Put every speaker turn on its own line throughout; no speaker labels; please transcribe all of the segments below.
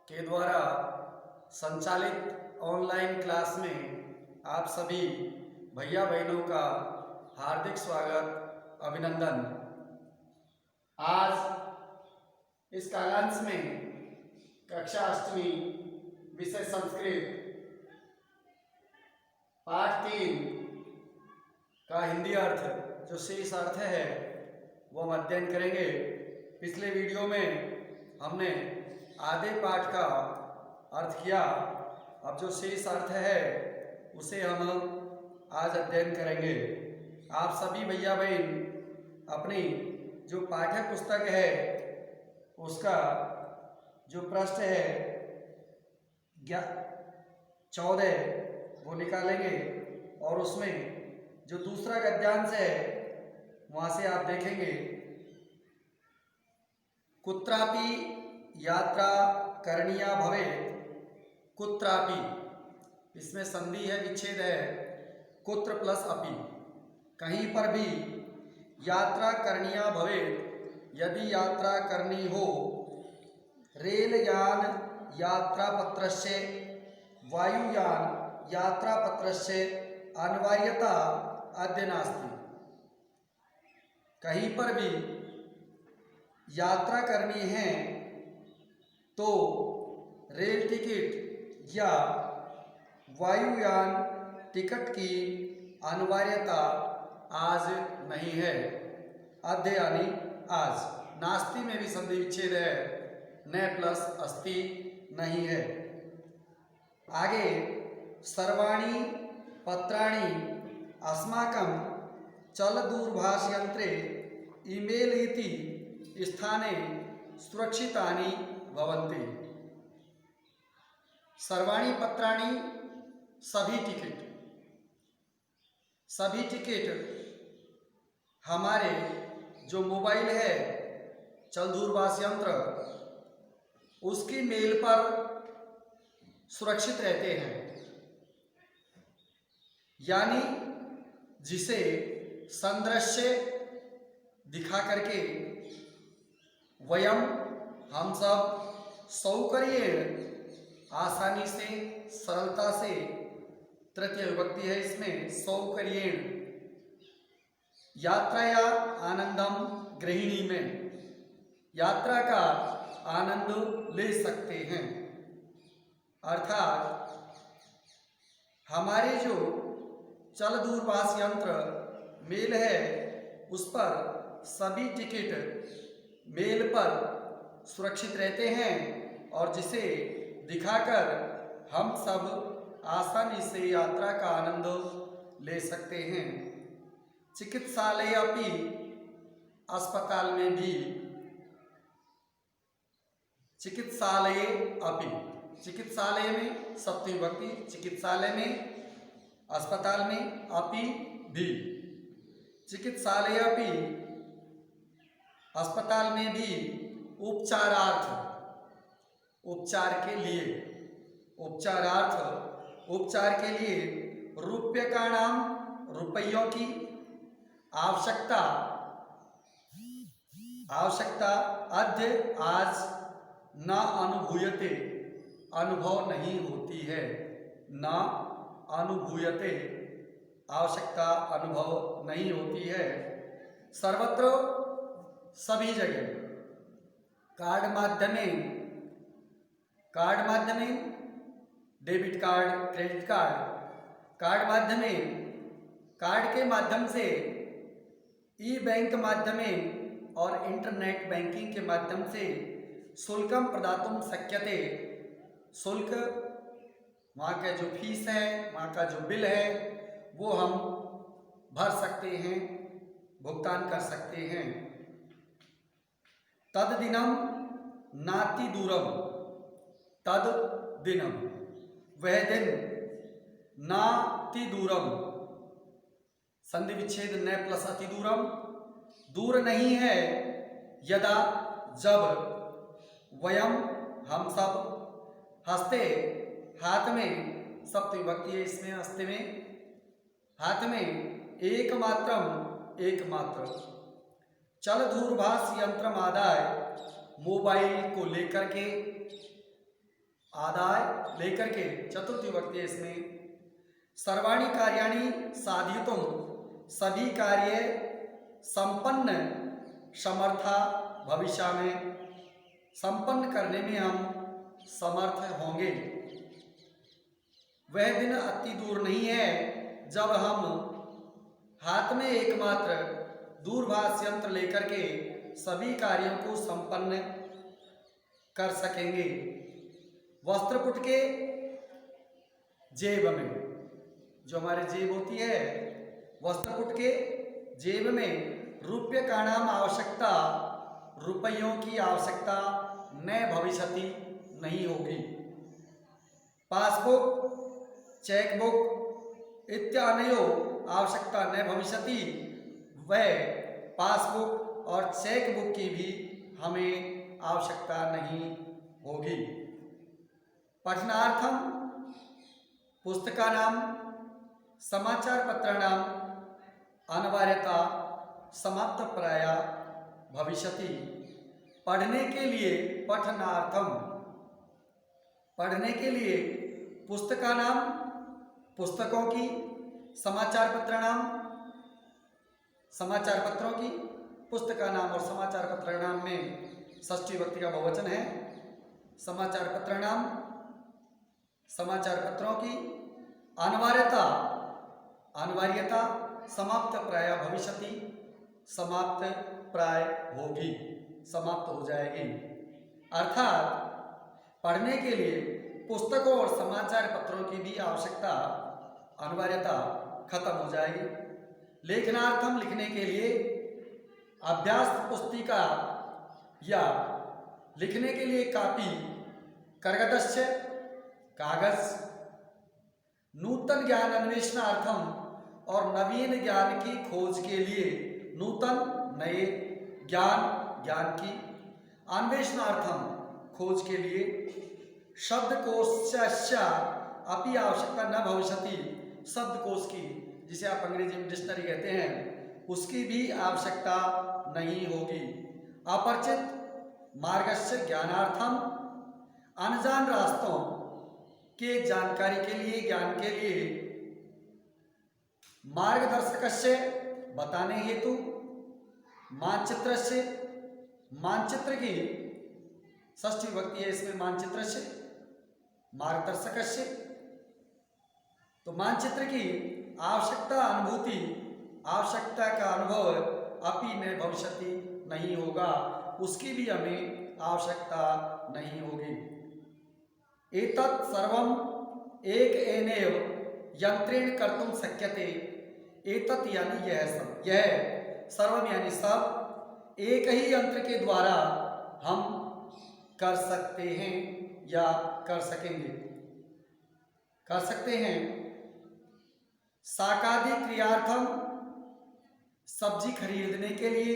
के द्वारा संचालित ऑनलाइन क्लास में आप सभी भैया बहनों का हार्दिक स्वागत, अभिनंदन। आज इस कालांश में कक्षा 8वीं विषय संस्कृत पाठ 3 का हिंदी अर्थ जो शेष अर्थ है वो हम अध्ययन करेंगे। पिछले वीडियो में हमने आधे पाठ का अर्थ किया, अब जो शेष अर्थ है उसे हम आज अध्ययन करेंगे। आप सभी भैया बहन अपनी जो पाठ्य पुस्तक है उसका जो पृष्ठ है 14 वो निकालेंगे और उसमें जो दूसरा गद्यांश है वहाँ से आप देखेंगे, कुत्रापि यात्रा करणीया भवेत्। कुत्रापि, इसमें संधि है, विच्छेद है, कुत्र प्लस अपि, कहीं पर भी यात्रा करणीया भवेत्, यदि यात्रा करनी हो, रेलयान यात्रापत्रस्य वायुयान यात्रापत्रस्य अनिवार्यता अद्य नास्ति। कहीं पर भी यात्रा करनी है तो रेल टिकट या वायुयान टिकट की अनिवार्यता आज नहीं है। अद्य यानी आज, नास्ति में भी संधि विच्छेद है, न प्लस अस्ति नहीं है। आगे, सर्वाणि पत्राणि अस्माकं चलदूरभाषयंत्रे ईमेल इति स्थाने सुरक्षितानि भवन्ति। सर्वाणि पत्राणि, सभी टिकट हमारे जो मोबाइल है चल दूरभाष यंत्र उसकी मेल पर सुरक्षित रहते हैं, यानी जिसे संदृश्य दिखा करके हम सब सौकर्येण, आसानी से, सरलता से, तृतीय विभक्ति है इसमें, सौकर्येण यात्राया आनंदम गृहिणी में यात्रा का आनंद ले सकते हैं। अर्थात हमारे जो चल दूरभाष यंत्र मेल है उस पर सभी टिकट मेल पर सुरक्षित रहते हैं और जिसे दिखाकर हम सब आसानी से यात्रा का आनंद ले सकते हैं। चिकित्सालय अपि, अस्पताल में भी, चिकित्सालय अपि, चिकित्सालय में सप्तमी विभक्ति, चिकित्सालय में, अस्पताल में, अपि भी, चिकित्सालय अपि, अस्पताल में भी, उपचारार्थ, उपचार के लिए, उपचारार्थ, उपचार के लिए रूप्यकाणाम, रुपयों की आवश्यकता अद्य आज न अनुभूयते, अनुभव नहीं होती है। न अनुभूयते, आवश्यकता अनुभव नहीं होती है। सर्वत्र, सभी जगह, कार्ड माध्यमे, डेबिट कार्ड, क्रेडिट कार्ड माध्यमे, कार्ड के माध्यम से, ई बैंक माध्यमे और इंटरनेट बैंकिंग के माध्यम से शुल्कम प्रदातुम शक्यते। शुल्क, वहाँ का जो फीस है, वहाँ का जो बिल है वो हम भर सकते हैं, भुगतान कर सकते हैं। तद दिनम नाति दूरम, तद दिनम, वह दिन, नाति दूरम, संधि विच्छेद न प्लस अति दूरम, दूर नहीं है, यदा जब, वयम हम सब, हस्ते हाथ में, सप्तमी विभक्ति है इसमें, हस्ते में, हाथ में, एकमात्र, चल दूरभाष यंत्र आदाय, मोबाइल को लेकर के आदाय लेकर के चतुर्थ विभक्ति है इसमें। सर्वाणि कार्याणि साधितुं, सभी कार्य संपन्न समर्था भविष्य में, संपन्न करने में हम समर्थ होंगे। वह दिन अति दूर नहीं है जब हम हाथ में एकमात्र दूरभाष यंत्र लेकर के सभी कार्यों को संपन्न कर सकेंगे। वस्त्रपुट के जेब में, जो हमारी जेब होती है, वस्त्रपुट के जेब में रुपये का नाम आवश्यकता, रुपयों की आवश्यकता न भविष्यति नहीं होगी। पासबुक, चेकबुक इत्यादि आवश्यकता न भविष्यति, वह पासबुक और चेकबुक की भी हमें आवश्यकता नहीं होगी। पठनार्थम पुस्तकानां समाचार पत्राणाम अनिवार्यता समाप्त प्राया भविष्यति। पढ़ने के लिए, पठनार्थम पढ़ने के लिए, पुस्तकानां पुस्तकों की, समाचार पत्राणाम समाचार पत्रों की, पुस्तकानाम और समाचार पत्राणाम में षष्ठी विभक्ति का बहुवचन है। समाचार पत्राणाम समाचार पत्रों की, अनिवार्यता अनिवार्यता, समाप्त प्राय भविष्यति समाप्त प्राय होगी, समाप्त हो जाएगी। अर्थात पढ़ने के लिए पुस्तकों और समाचार पत्रों की भी आवश्यकता, अनिवार्यता खत्म हो जाएगी। लेखनार्थम लिखने के लिए अभ्यास पुस्तिका या लिखने के लिए कापी, करगदस्य कागज। नूतन ज्ञान अन्वेषणार्थम और नवीन ज्ञान की खोज के लिए, नूतन नए, ज्ञान ज्ञान की, अन्वेषणार्थम खोज के लिए। शब्दकोशस्य अपि आवश्यकता न भविष्यति, शब्दकोश की, जिसे आप अंग्रेजी में डिक्शनरी कहते हैं, उसकी भी आवश्यकता नहीं होगी। अपरिचित मार्गस्य ज्ञानार्थम, अनजान रास्तों के जानकारी के लिए, ज्ञान के लिए। मार्गदर्शकस्य बताने हेतु, मानचित्रस्य मानचित्र की षष्ठी विभक्ति है इसमें, मानचित्रस्य मार्गदर्शकस्य। तो मानचित्र की आवश्यकता, अनुभूति, आवश्यकता का अनुभव अपि न भविष्यति नहीं होगा, उसकी भी हमें आवश्यकता नहीं होगी। एतत् सर्वम एक एनेव यंत्रेण कर्तुम शक्यते। एतत् यानी यह सब, यह सर्वम यानी सब, एक ही यंत्र के द्वारा हम कर सकते हैं या कर सकेंगे, कर सकते हैं। शाकादि क्रियार्थम, सब्जी खरीदने के लिए।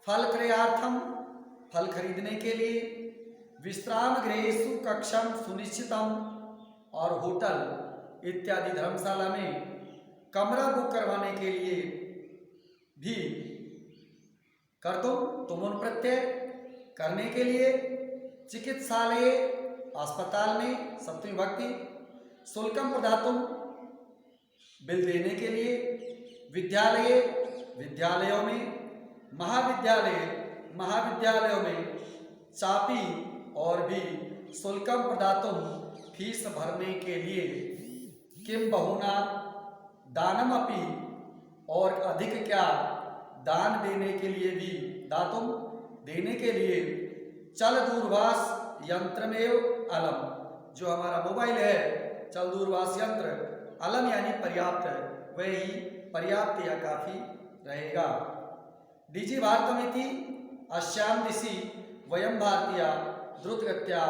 फल क्रियार्थम, फल खरीदने के लिए। विश्राम गृहेषु कक्षम सुनिश्चितम, और होटल इत्यादि धर्मशाला में कमरा बुक करवाने के लिए भी कर्तुम तुमुन प्रत्यय, करने के लिए। चिकित्सालय अस्पताल में सप्तमी विभक्ति। शुल्कम प्रदातुम बिल देने के लिए। विद्यालय विद्यालयों में। महाविद्यालय महाविद्यालयों में। चापी और भी शुल्कम प्रदातुम फीस भरने के लिए। किम बहुना दानमपि, और अधिक क्या, दान देने के लिए भी, दातुम देने के लिए। चल दूरभाष यंत्रमेव अलम, जो हमारा मोबाइल है, चल दूरभाष यंत्र, अलम यानी पर्याप्त है, वह ही पर्याप्त या काफी रहेगा। डीजी भारतमिति अस्याम दिशि वयम भारतीय द्रुतगत्या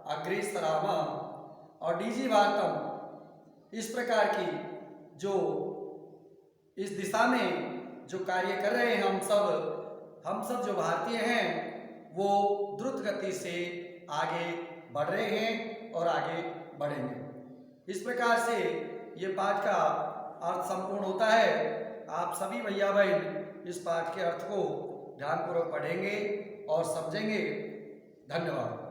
अग्रेसरामः। और डीजी भारतम इस प्रकार की, जो इस दिशा में जो कार्य कर रहे हैं हम सब जो भारतीय हैं, वो द्रुत गति से आगे बढ़ रहे हैं और आगे बढ़ेंगे। इस प्रकार से ये पाठ का अर्थ संपूर्ण होता है। आप सभी भैया बहन इस पाठ के अर्थ को ध्यानपूर्वक पढ़ेंगे और समझेंगे। धन्यवाद।